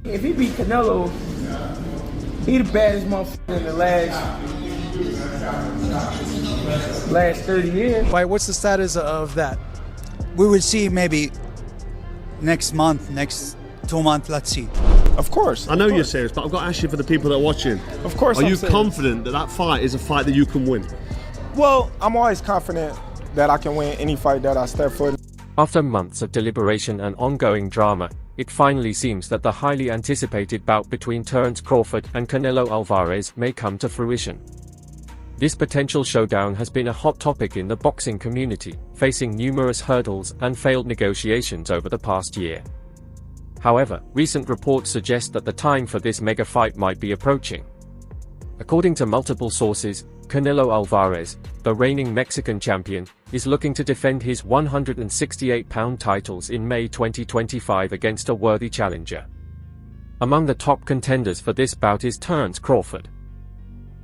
If he beat Canelo, he the baddest motherfucker in the last 30 years. Why? What's the status of that? We will see maybe next month, next 2 months. Let's see. Of course. I know you're serious, but I've got to ask you for the people that are watching. Of course. Are you confident that that fight is a fight that you can win? Well, I'm always confident that I can win any fight that I step foot in. After months of deliberation and ongoing drama, it finally seems that the highly anticipated bout between Terence Crawford and Canelo Alvarez may come to fruition. This potential showdown has been a hot topic in the boxing community, facing numerous hurdles and failed negotiations over the past year. However, recent reports suggest that the time for this mega fight might be approaching. According to multiple sources, Canelo Alvarez, the reigning Mexican champion, is looking to defend his 168-pound titles in May 2025 against a worthy challenger. Among the top contenders for this bout is Terence Crawford.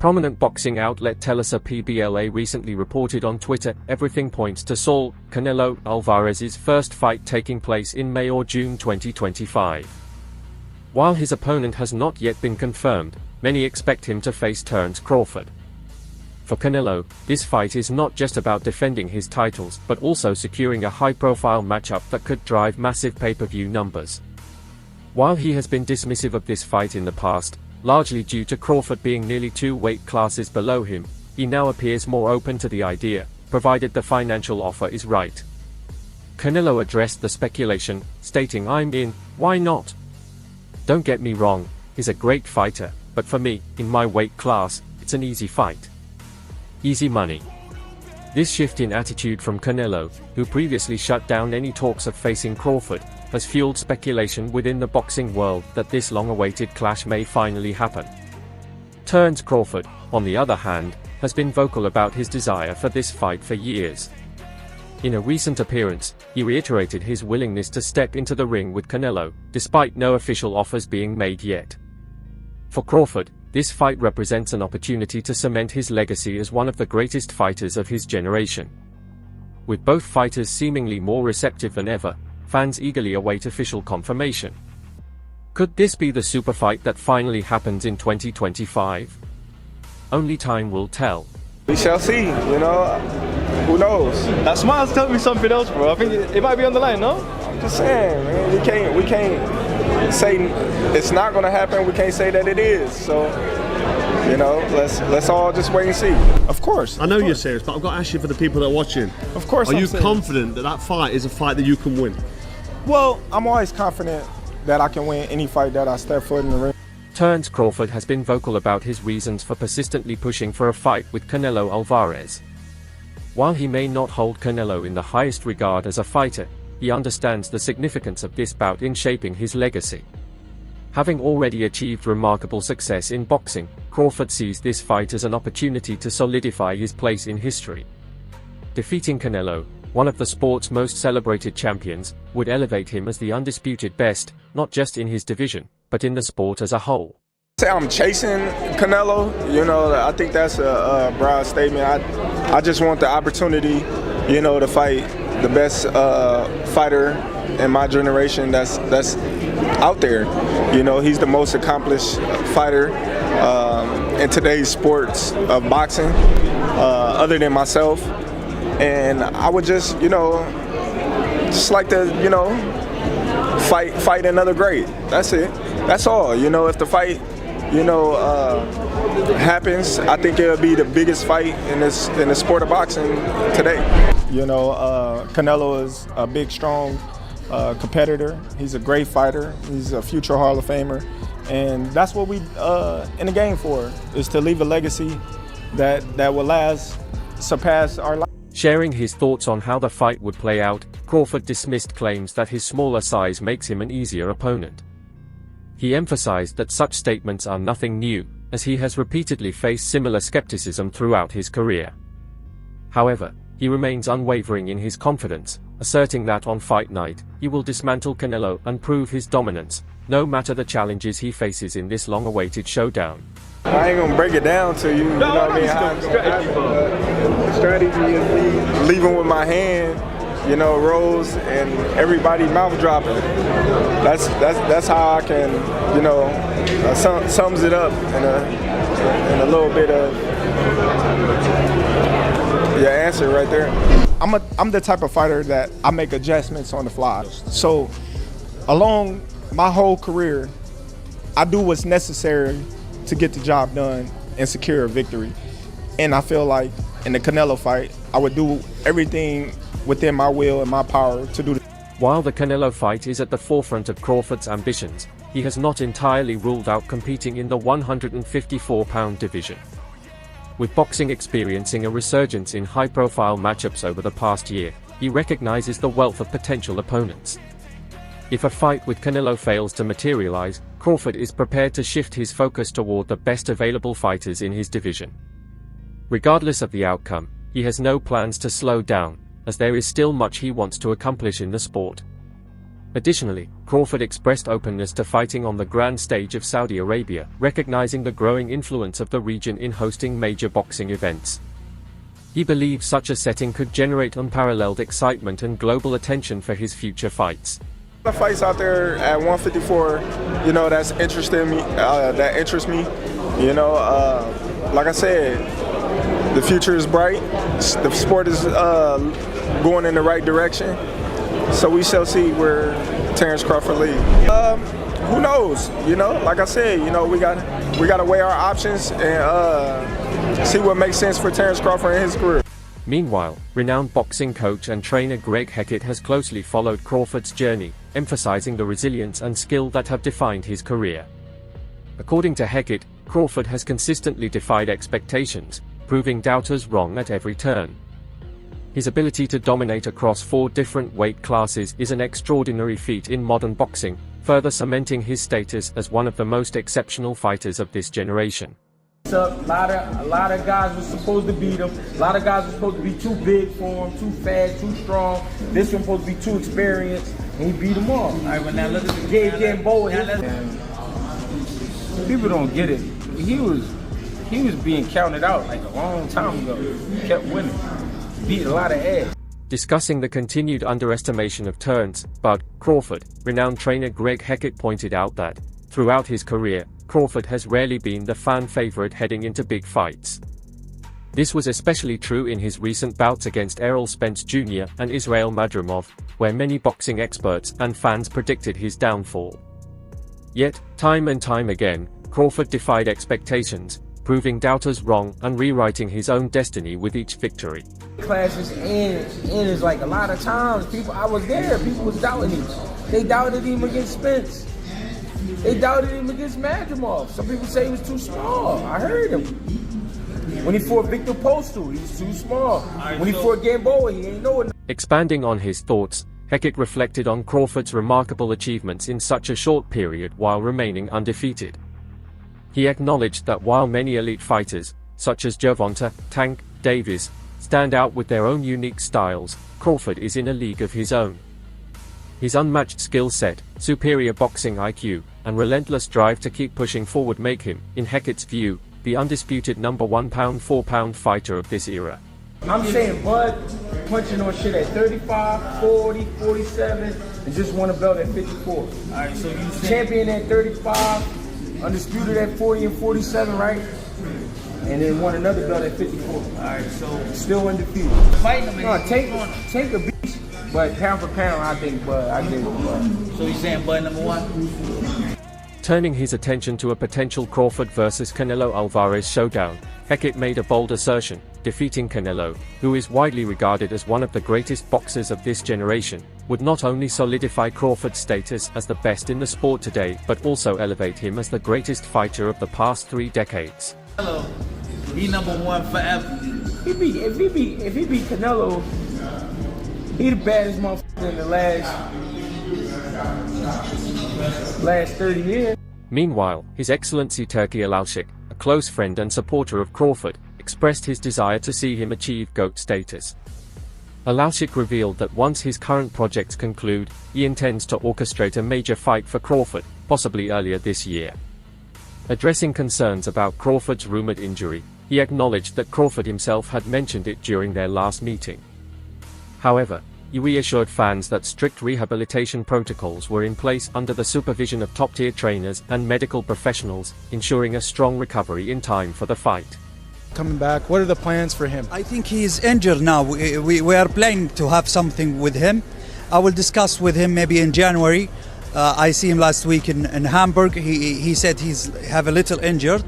Prominent boxing outlet Telesa PBLA recently reported on Twitter, everything points to Saul Canelo Alvarez's first fight taking place in May or June 2025. While his opponent has not yet been confirmed, many expect him to face Terence Crawford. For Canelo, this fight is not just about defending his titles but also securing a high-profile matchup that could drive massive pay-per-view numbers. While he has been dismissive of this fight in the past, largely due to Crawford being nearly 2 weight classes below him, he now appears more open to the idea, provided the financial offer is right. Canelo addressed the speculation, stating, "I'm in, why not? Don't get me wrong, he's a great fighter, but for me, in my weight class, it's an easy fight. Easy money." This shift in attitude from Canelo, who previously shut down any talks of facing Crawford, has fueled speculation within the boxing world that this long-awaited clash may finally happen. Terence Crawford, on the other hand, has been vocal about his desire for this fight for years. In a recent appearance, he reiterated his willingness to step into the ring with Canelo, despite no official offers being made yet. For Crawford, this fight represents an opportunity to cement his legacy as one of the greatest fighters of his generation. With both fighters seemingly more receptive than ever, fans eagerly await official confirmation. Could this be the super fight that finally happens in 2025? Only time will tell. We shall see, you know. Who knows? That smile's telling me something else, bro. I think it might be on the line, no? I'm just saying, man, we can't say it's not gonna happen, we can't say that it is. So, you know, let's all just wait and see. Of course. I know you're serious, but I've got to ask you for the people that are watching. Of course. Are you confident that that fight is a fight that you can win? Well, I'm always confident that I can win any fight that I step foot in the ring. Terence Crawford has been vocal about his reasons for persistently pushing for a fight with Canelo Alvarez. While he may not hold Canelo in the highest regard as a fighter, he understands the significance of this bout in shaping his legacy. Having already achieved remarkable success in boxing, Crawford sees this fight as an opportunity to solidify his place in history. Defeating Canelo, one of the sport's most celebrated champions, would elevate him as the undisputed best, not just in his division, but in the sport as a whole. Say I'm chasing Canelo, you know, I think that's a broad statement. I just want the opportunity, you know, to fight the best fighter in my generation that's out there. You know, he's the most accomplished fighter in today's sports of boxing, other than myself. And I would just, you know, just like to, you know, fight another great. That's it. That's all. You know, if the fight, you know, happens, I think it'll be the biggest fight in the sport of boxing today. You know, Canelo is a big, strong competitor. He's a great fighter. He's a future Hall of Famer, and that's what we in the game for, is to leave a legacy that will last, surpass our life. Sharing his thoughts on how the fight would play out, Crawford dismissed claims that his smaller size makes him an easier opponent. He emphasized that such statements are nothing new, as he has repeatedly faced similar skepticism throughout his career. However, he remains unwavering in his confidence, asserting that on fight night, he will dismantle Canelo and prove his dominance, no matter the challenges he faces in this long-awaited showdown. I ain't gonna break it down to you, you know what I mean? Strategy is leaving with my hand, rose and everybody mouth dropping. That's how I can, sums it up in a little bit of your answer right there. I'm the type of fighter that I make adjustments on the fly. So along my whole career, I do what's necessary to get the job done and secure a victory. And I feel like in the Canelo fight, I would do everything within my will and my power to do that. While the Canelo fight is at the forefront of Crawford's ambitions, he has not entirely ruled out competing in the 154-pound division. With boxing experiencing a resurgence in high-profile matchups over the past year, he recognizes the wealth of potential opponents. If a fight with Canelo fails to materialize, Crawford is prepared to shift his focus toward the best available fighters in his division. Regardless of the outcome, he has no plans to slow down, as there is still much he wants to accomplish in the sport. Additionally, Crawford expressed openness to fighting on the grand stage of Saudi Arabia, recognizing the growing influence of the region in hosting major boxing events. He believes such a setting could generate unparalleled excitement and global attention for his future fights. The fights out there at 154, that's interesting me. That interests me. Like I said, the future is bright. The sport is going in the right direction. So we shall see where Terence Crawford leads. Who knows? Like I said, we got to weigh our options and see what makes sense for Terence Crawford in his career. Meanwhile, renowned boxing coach and trainer Greg Hackett has closely followed Crawford's journey, emphasizing the resilience and skill that have defined his career. According to Hackett, Crawford has consistently defied expectations, proving doubters wrong at every turn. His ability to dominate across 4 different weight classes is an extraordinary feat in modern boxing, further cementing his status as one of the most exceptional fighters of this generation. A lot of guys were supposed to beat him. A lot of guys were supposed to be too big for him, too fast, too strong. This one supposed to be too experienced, and he beat him all. All right, well now look at the game bold. People don't get it. He was being counted out like a long time ago. He kept winning, beat a lot of ass. Discussing the continued underestimation of Terence Crawford, renowned trainer Greg Hackett pointed out that, throughout his career, Crawford has rarely been the fan favorite heading into big fights. This was especially true in his recent bouts against Errol Spence Jr. and Israel Madrimov, where many boxing experts and fans predicted his downfall. Yet, time and time again, Crawford defied expectations, proving doubters wrong and rewriting his own destiny with each victory. Classes and it's like a lot of times I was there, people was doubting him. They doubted him against Spence. They doubted him against Madrimov. Some people say he was too small. I heard him. When he fought Victor Postal, he was too small. When he fought Gamboa, he ain't know it. Expanding on his thoughts, Hackett reflected on Crawford's remarkable achievements in such a short period while remaining undefeated. He acknowledged that while many elite fighters, such as Gervonta Tank Davis, stand out with their own unique styles, Crawford is in a league of his own. His unmatched skill set, superior boxing IQ, and relentless drive to keep pushing forward make him, in Hackett's view, the undisputed #1 pound-for-pound fighter of this era. I'm saying Bud punching on shit at 35, 40, 47, and just won a belt at 54. All right, so you champion at 35, undisputed at 40 and 47, right? And then won another belt at 54. All right, so still undefeated. Fighting him. No, take a beast, but pound for pound, I think Bud. I give it Bud. So you saying Bud #1? Turning his attention to a potential Crawford vs Canelo Alvarez showdown, Hackett made a bold assertion, defeating Canelo, who is widely regarded as one of the greatest boxers of this generation, would not only solidify Crawford's status as the best in the sport today but also elevate him as the greatest fighter of the past 3 decades. Canelo, he #1 forever. If he beat Canelo, he the baddest motherfucker in the last 30 years. Meanwhile, His Excellency Turki Alaushik, a close friend and supporter of Crawford, expressed his desire to see him achieve GOAT status. Alaushik revealed that once his current projects conclude, he intends to orchestrate a major fight for Crawford, possibly earlier this year. Addressing concerns about Crawford's rumored injury, he acknowledged that Crawford himself had mentioned it during their last meeting. However, he reassured fans that strict rehabilitation protocols were in place under the supervision of top-tier trainers and medical professionals, ensuring a strong recovery in time for the fight. Coming back, what are the plans for him? I think he's injured now. We are planning to have something with him. I will discuss with him maybe in January. I see him last week in Hamburg. He said he's have a little injured,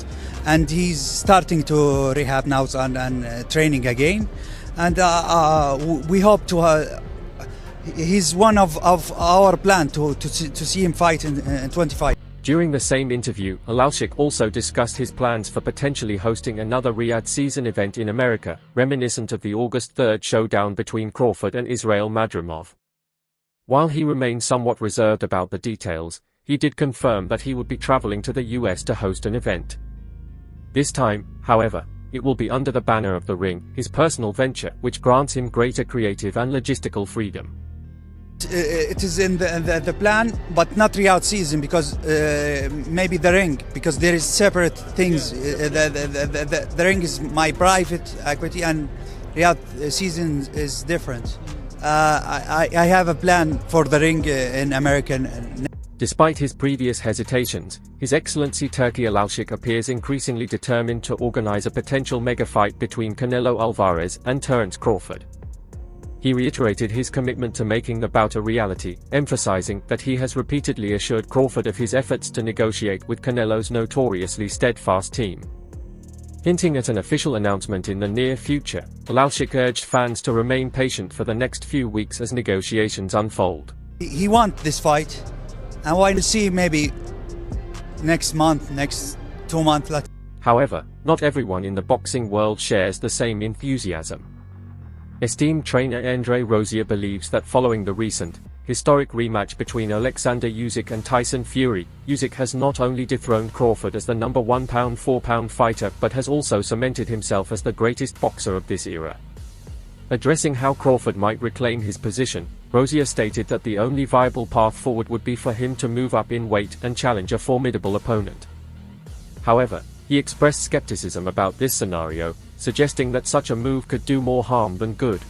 and he's starting to rehab now and training again. And we hope to. He's one of our plan to see him fight in 25. During the same interview, Alvarez also discussed his plans for potentially hosting another Riyadh season event in America, reminiscent of the August 3rd showdown between Crawford and Israil Madrimov. While he remained somewhat reserved about the details, he did confirm that he would be traveling to the US to host an event. This time, however, it will be under the banner of The Ring, his personal venture, which grants him greater creative and logistical freedom. It is in the plan, but not Riyadh season, because maybe The Ring, because there is separate things. The Ring is my private equity, and Riyadh season is different. I have a plan for The Ring in American. Despite his previous hesitations, His Excellency Turki Alvarez appears increasingly determined to organize a potential mega fight between Canelo Alvarez and Terence Crawford. He reiterated his commitment to making the bout a reality, emphasizing that he has repeatedly assured Crawford of his efforts to negotiate with Canelo's notoriously steadfast team. Hinting at an official announcement in the near future, Alvarez urged fans to remain patient for the next few weeks as negotiations unfold. He wants this fight, and I want to see maybe next month, next 2 months. However, not everyone in the boxing world shares the same enthusiasm. Esteemed trainer Andre Rozier believes that following the recent, historic rematch between Alexander Usyk and Tyson Fury, Usyk has not only dethroned Crawford as the number 1 pound-for-pound fighter but has also cemented himself as the greatest boxer of this era. Addressing how Crawford might reclaim his position, Rozier stated that the only viable path forward would be for him to move up in weight and challenge a formidable opponent. However, he expressed skepticism about this scenario, suggesting that such a move could do more harm than good.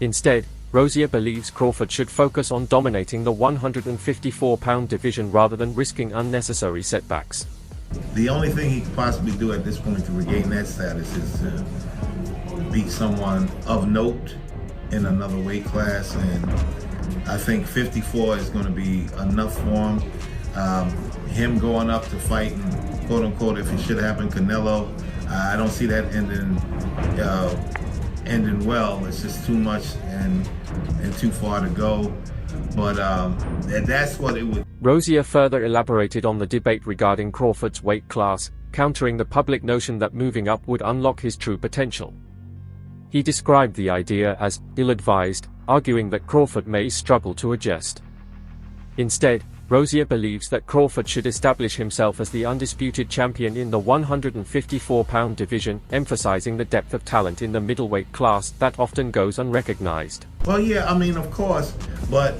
Instead, Rozier believes Crawford should focus on dominating the 154-pound division rather than risking unnecessary setbacks. The only thing he could possibly do at this point to regain that status is to beat someone of note in another weight class, and I think 54 is going to be enough for him. Him going up to fight, and quote unquote, if it should happen, Canelo, I don't see that ending well. It's just too much and too far to go. But that's what it would. Rozier further elaborated on the debate regarding Crawford's weight class, countering the public notion that moving up would unlock his true potential. He described the idea as ill-advised, arguing that Crawford may struggle to adjust. Instead, Rozier believes that Crawford should establish himself as the undisputed champion in the 154-pound division, emphasizing the depth of talent in the middleweight class that often goes unrecognized. Well, yeah, I mean, of course, but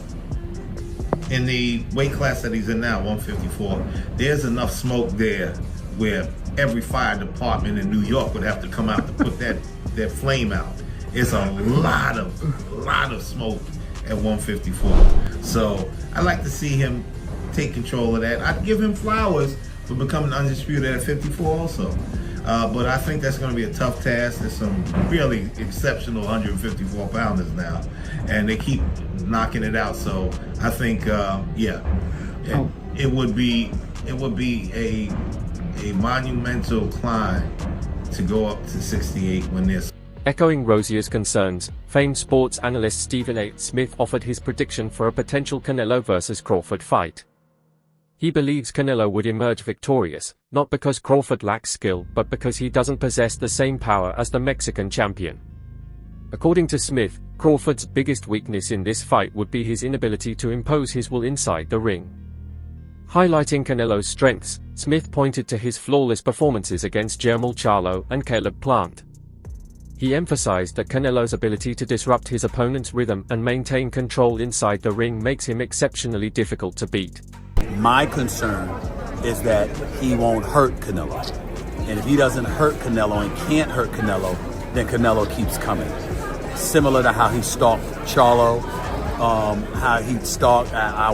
in the weight class that he's in now, 154, there's enough smoke there where every fire department in New York would have to come out to put that flame out. It's a lot of smoke at 154. So I'd like to see him take control of that. I'd give him flowers for becoming undisputed at 54 also. But I think that's going to be a tough task. There's some really exceptional 154 pounders now, and they keep knocking it out. So I think, it would be a monumental climb to go up to 68 when this. Echoing Rozier's concerns, famed sports analyst Stephen A. Smith offered his prediction for a potential Canelo vs. Crawford fight. He believes Canelo would emerge victorious, not because Crawford lacks skill but because he doesn't possess the same power as the Mexican champion. According to Smith, Crawford's biggest weakness in this fight would be his inability to impose his will inside the ring. Highlighting Canelo's strengths, Smith pointed to his flawless performances against Jermall Charlo and Caleb Plant. He emphasized that Canelo's ability to disrupt his opponent's rhythm and maintain control inside the ring makes him exceptionally difficult to beat. My concern is that he won't hurt Canelo. And if he doesn't hurt Canelo and can't hurt Canelo, then Canelo keeps coming. similar to how he stalked Charlo, how he stalked,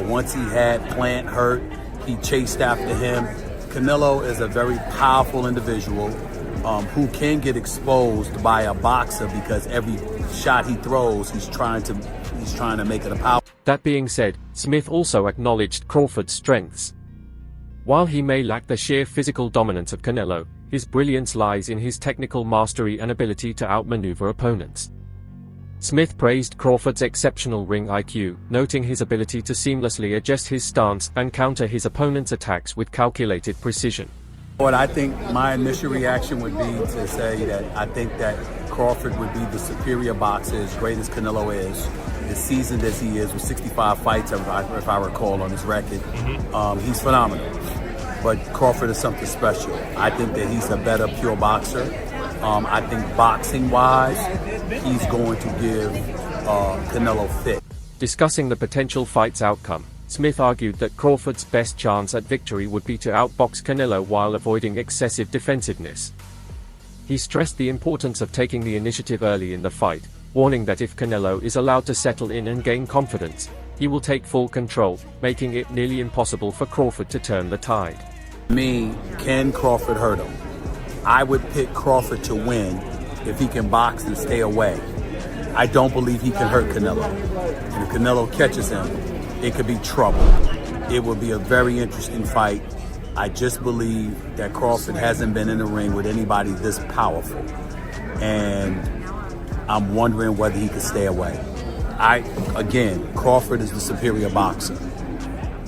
once he had Plant hurt, he chased after him. Canelo is a very powerful individual who can get exposed by a boxer because every shot he throws, he's trying to make it a power. That being said, Smith also acknowledged Crawford's strengths. While he may lack the sheer physical dominance of Canelo, his brilliance lies in his technical mastery and ability to outmaneuver opponents. Smith praised Crawford's exceptional ring IQ, noting his ability to seamlessly adjust his stance and counter his opponent's attacks with calculated precision. What I think my initial reaction would be to say that I think that Crawford would be the superior boxer, as great as Canelo is, as seasoned as he is, with 65 fights, if I recall, on his record. He's phenomenal. But Crawford is something special. I think that he's a better pure boxer. I think boxing-wise, he's going to give Canelo fit. Discussing the potential fight's outcome, Smith argued that Crawford's best chance at victory would be to outbox Canelo while avoiding excessive defensiveness. He stressed the importance of taking the initiative early in the fight, warning that if Canelo is allowed to settle in and gain confidence, he will take full control, making it nearly impossible for Crawford to turn the tide. Can Crawford hurt him? I would pick Crawford to win if he can box and stay away. I don't believe he can hurt Canelo. And if Canelo catches him, it could be trouble. It will be a very interesting fight. I just believe that Crawford hasn't been in the ring with anybody this powerful. And I'm wondering whether he could stay away. Again, Crawford is the superior boxer.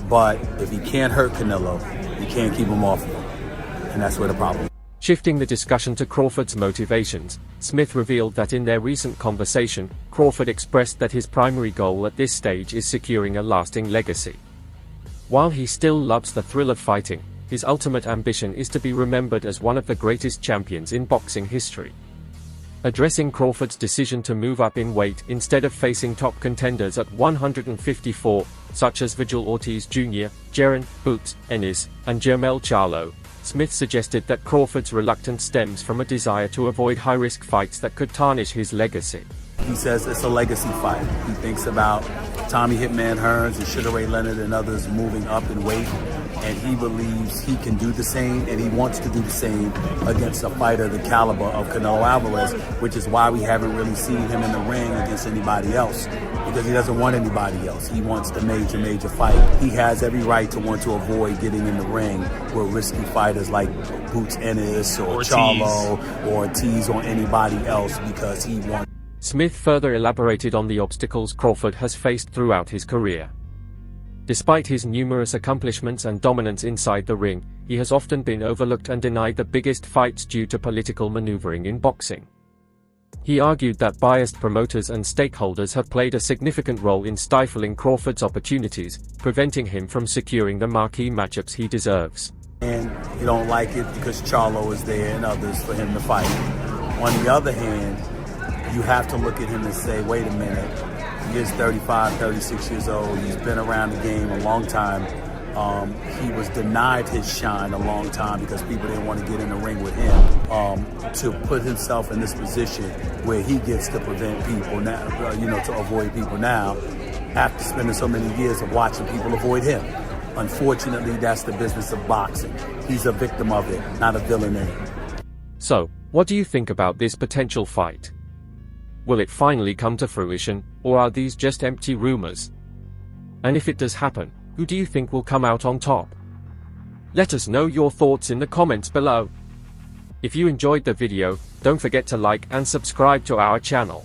But if he can't hurt Canelo, you can't keep him off of him. And that's where the problem is. Shifting the discussion to Crawford's motivations, Smith revealed that in their recent conversation, Crawford expressed that his primary goal at this stage is securing a lasting legacy. While he still loves the thrill of fighting, his ultimate ambition is to be remembered as one of the greatest champions in boxing history. Addressing Crawford's decision to move up in weight instead of facing top contenders at 154, such as Vigil Ortiz Jr., Jaron Boots Ennis, and Jermell Charlo, Smith suggested that Crawford's reluctance stems from a desire to avoid high-risk fights that could tarnish his legacy. He says it's a legacy fight. He thinks about Tommy Hitman Hearns and Sugar Ray Leonard and others moving up in weight, and he believes he can do the same, and he wants to do the same against a fighter the caliber of Canelo Alvarez, which is why we haven't really seen him in the ring against anybody else, because he doesn't want anybody else. He wants the major fight. He has every right to want to avoid getting in the ring with risky fighters like Boots Ennis or Charlo or Ortiz or anybody else, because he wants. Smith further elaborated on the obstacles Crawford has faced throughout his career. Despite his numerous accomplishments and dominance inside the ring, he has often been overlooked and denied the biggest fights due to political maneuvering in boxing. He argued that biased promoters and stakeholders have played a significant role in stifling Crawford's opportunities, preventing him from securing the marquee matchups he deserves. And you don't like it because Charlo is there and others for him to fight. On the other hand, you have to look at him and say, wait a minute, he is 35, 36 years old. He's been around the game a long time. He was denied his shine a long time because people didn't want to get in the ring with him. To put himself in this position where he gets to prevent people now, to avoid people now, after spending so many years of watching people avoid him. Unfortunately, that's the business of boxing. He's a victim of it, not a villain in it. So, what do you think about this potential fight? Will it finally come to fruition, or are these just empty rumors? And if it does happen, who do you think will come out on top? Let us know your thoughts in the comments below. If you enjoyed the video, don't forget to like and subscribe to our channel.